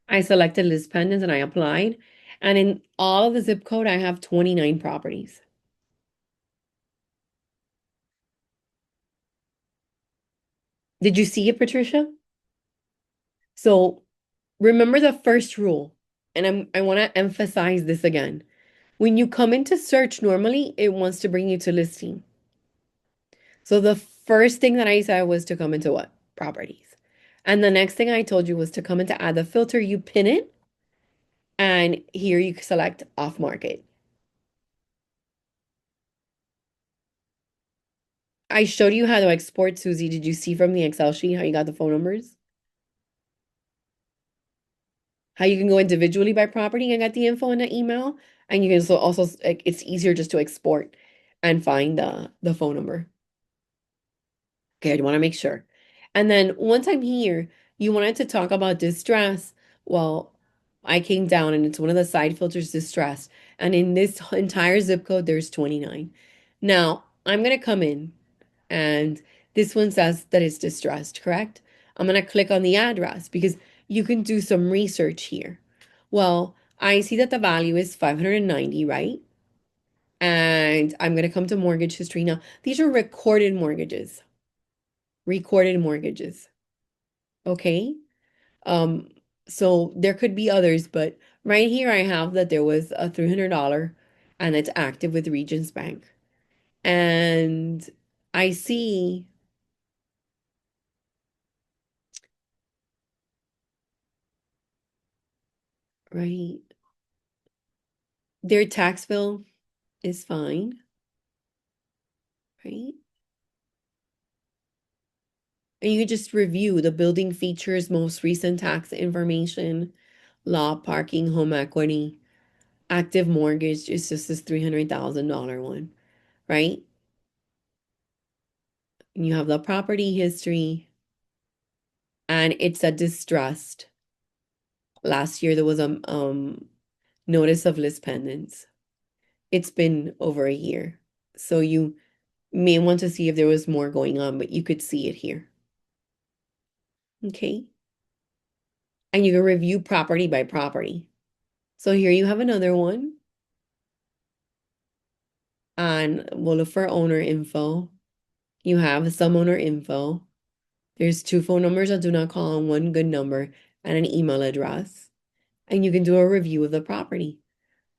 I selected list pendants and I applied. And in all of the zip code, I have 29 properties. Did you see it, Patricia? So remember the first rule, and I want to emphasize this again. When you come into search, normally it wants to bring you to listing. So the first thing that I said was to come into what? Properties. And the next thing I told you was to come into add the filter, you pin it, and here you select off market. I showed you how to export, Susie. Did you see from the Excel sheet how you got the phone numbers? How you can go individually by property and get the info in the email, and you can also like, it's easier just to export and find the phone number. Okay, I want to make sure. And then once I'm here, you wanted to talk about distress. Well, I came down and it's one of the side filters, distress. And in this entire zip code, there's 29. Now, I'm going to come in and this one says that it's distressed, correct? I'm going to click on the address because you can do some research here. Well, I see that the value is 590, right? And I'm going to come to mortgage history now. These are recorded mortgages. Recorded mortgages. Okay. Um, so there could be others, but right here I have that there was a $300 and it's active with Regions Bank. And I see, right, their tax bill is fine, right? And you could just review the building features, most recent tax information, law, parking, home equity, active mortgage. It's just this $300,000 one, right? And you have the property history, and it's a distressed. Last year there was a notice of list pendants. It's been over a year. So you may want to see if there was more going on, but you could see it here. Okay. And you can review property by property. So here you have another one. And we'll look for owner info. You have some owner info. There's two phone numbers that do not call and one good number and an email address. And you can do a review of the property.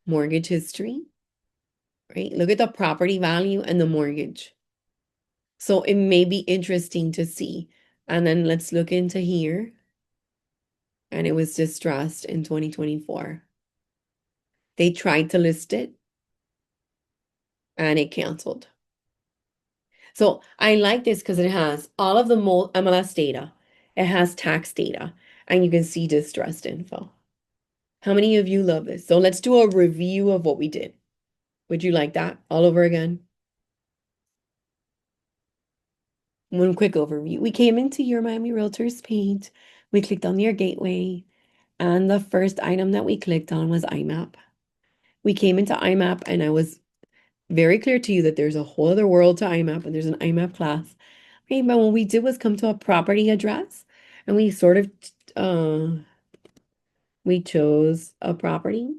Mortgage history, right? Look at the property value and the mortgage. So it may be interesting to see. And then let's look into here. And it was distressed in 2024. They tried to list it and it canceled. So I like this because it has all of the MLS data. It has tax data and you can see distressed info. How many of you love this? So let's do a review of what we did. Would you like that all over again? One quick overview. We came into your Miami Realtors page. We clicked on your gateway, and the first item that we clicked on was Imapp. We came into Imapp, and I was very clear to you that there's a whole other world to Imapp, and there's an Imapp class. Right, but what we did was come to a property address, and we sort of we chose a property,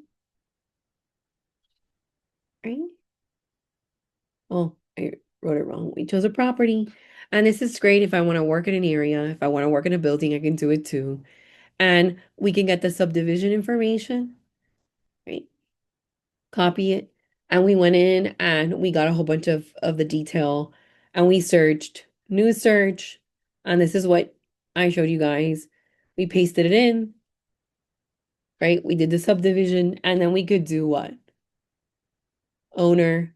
right? Oh, I wrote it wrong. We chose a property. And this is great if I want to work in an area. If I want to work in a building, I can do it too. And we can get the subdivision information, right? Copy it. And we went in and we got a whole bunch of the detail and we searched new search, And this is what I showed you guys. We pasted it in, right? We did the subdivision, and then we could do what? Owner,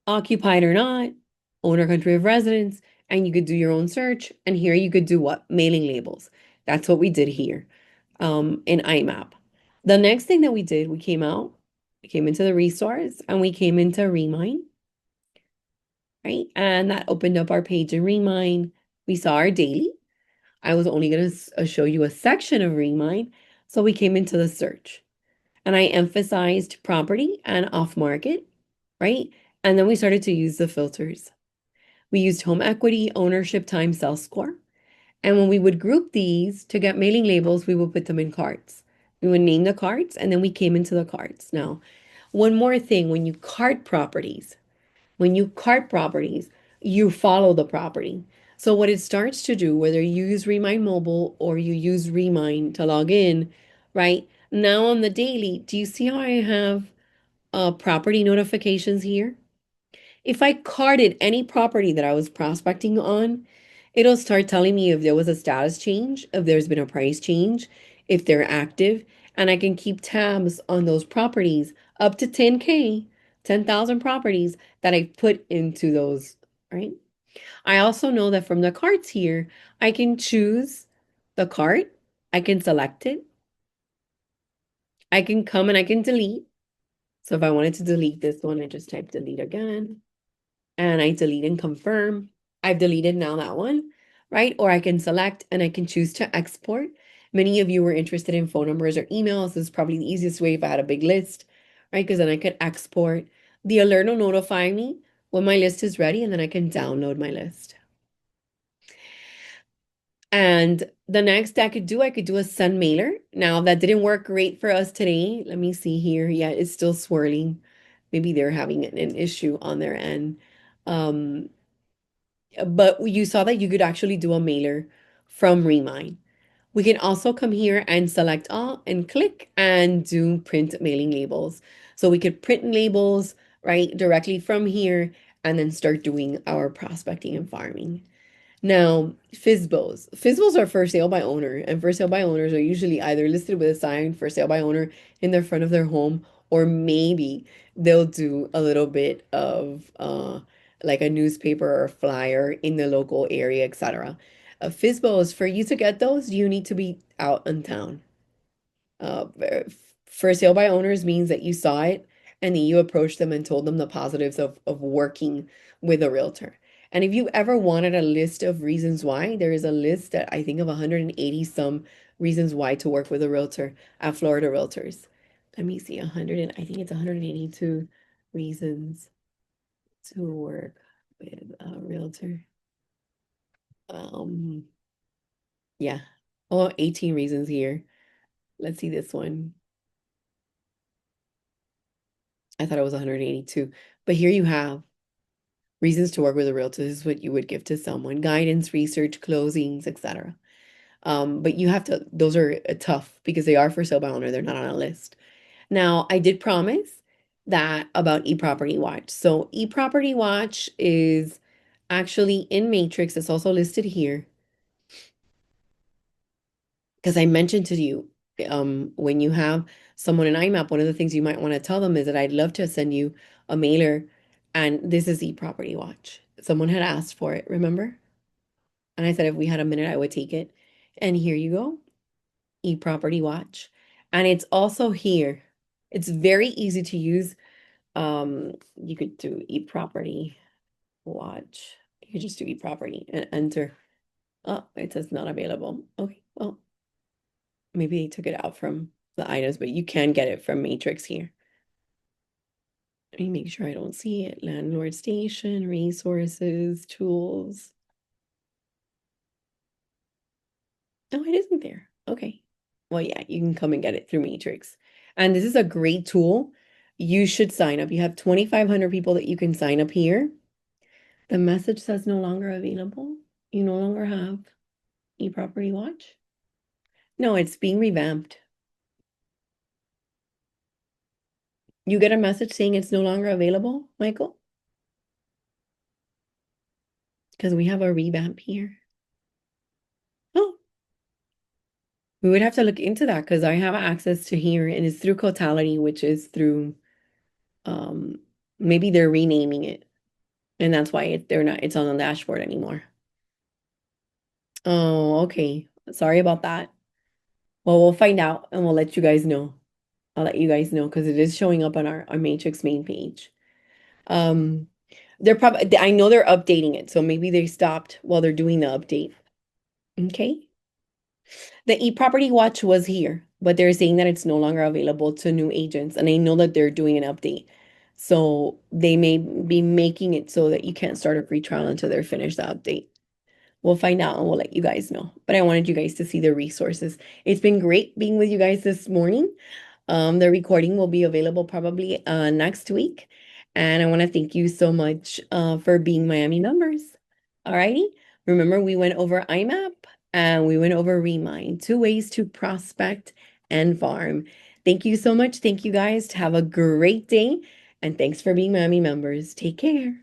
occupied or not, owner, country of residence, and you could do your own search. And here you could do what? Mailing labels. That's what we did here in Imapp. The next thing that we did, we came into the resource, and we came into Remine, right? And that opened up our page in Remine. We saw our daily. I was only going to show you a section of Remine. So we came into the search, and I emphasized property and off market, right? And then we started to use the filters. We used home equity, ownership, time, sell score. And when we would group these to get mailing labels, we would put them in cards. We would name the cards, and then we came into the cards. Now, one more thing, when you cart properties, you follow the property. So what it starts to do, whether you use Remine Mobile or you use Remine to log in, right? Now on the daily, do you see how I have property notifications here? If I carded any property that I was prospecting on, it'll start telling me if there was a status change, if there's been a price change, if they're active, and I can keep tabs on those properties up to 10K, 10,000 properties that I put into those, right? I also know that from the carts here, I can choose the cart, I can select it, I can come and I can delete. So if I wanted to delete this one, I just type delete again. And I delete and confirm. I've deleted now that one, right? Or I can select and I can choose to export. Many of you were interested in phone numbers or emails. This is probably the easiest way if I had a big list, right? Because then I could export. The alert will notify me when my list is ready, and then I can download my list. And the next I could do a send mailer. Now that didn't work great for us today. Let me see here. Yeah, it's still swirling. Maybe they're having an issue on their end. Um, but you saw that you could actually do a mailer from Remine. We can also come here and select all and click and do print mailing labels. So we could print labels, right, directly from here and then start doing our prospecting and farming. Now, FSBOs. FSBOs are for sale by owner, and for sale by owners are usually either listed with a sign for sale by owner in the front of their home, or maybe they'll do a little bit of like a newspaper or a flyer in the local area, etc. FSBOs, for you to get those, you need to be out in town. Uh, for sale by owners means that you saw it and then you approached them and told them the positives of working with a realtor. And if you ever wanted a list of reasons why, there is a list that I think of 180 some reasons why to work with a realtor at Florida Realtors. Let me see, 100 and I think it's 182 reasons to work with a realtor. Um, yeah. Oh, 18 reasons here. Let's see this one. I thought it was 182. But here you have reasons to work with a realtor. This is what you would give to someone: guidance, research, closings, etc. But you have to, those are tough because they are for sale by owner. They're not on a list. Now, I did promise that about eProperty Watch. So eProperty Watch is actually in Matrix. It's also listed here because I mentioned to you when you have someone in Imapp, one of the things you might want to tell them is that I'd love to send you a mailer, and this is eProperty Watch. Someone had asked for it, remember? And I said if we had a minute, I would take it. And here you go, eProperty Watch. And it's also here. It's very easy to use. You could do eProperty Watch. You could just do eProperty and enter. Oh, it says not available. Okay, well, maybe they took it out from the items, but you can get it from Matrix here. Let me make sure I don't see it. Landlord station, resources, tools. Oh, it isn't there. Okay. Well, yeah, you can come and get it through Matrix. And this is a great tool. You should sign up. You have 2,500 people that you can sign up here. The message says no longer available. You no longer have eProperty Watch. No, it's being revamped. You get a message saying it's no longer available, Michael? because we have a revamp here. Oh, we would have to look into that because I have access to here and it's through Cotality, which is through um maybe they're renaming it and that's why they're not it's on the dashboard anymore. Oh, okay. Sorry about that. Well, we'll find out and we'll let you guys know. I'll let you guys know because it is showing up on our Matrix main page. Um, they're probably I know they're updating it, so maybe they stopped while they're doing the update. Okay. The e-property watch was here, but they're saying that it's no longer available to new agents, and I know that they're doing an update. So they may be making it so that you can't start a free trial until they're finished the update. We'll find out and we'll let you guys know. But I wanted you guys to see the resources. It's been great being with you guys this morning. The recording will be available probably next week. And I want to thank you so much for being Miami members. Alrighty. Remember, we went over Imapp and we went over Remine, two ways to prospect and farm. Thank you so much. Thank you guys. Have a great day. And thanks for being Miami members. Take care.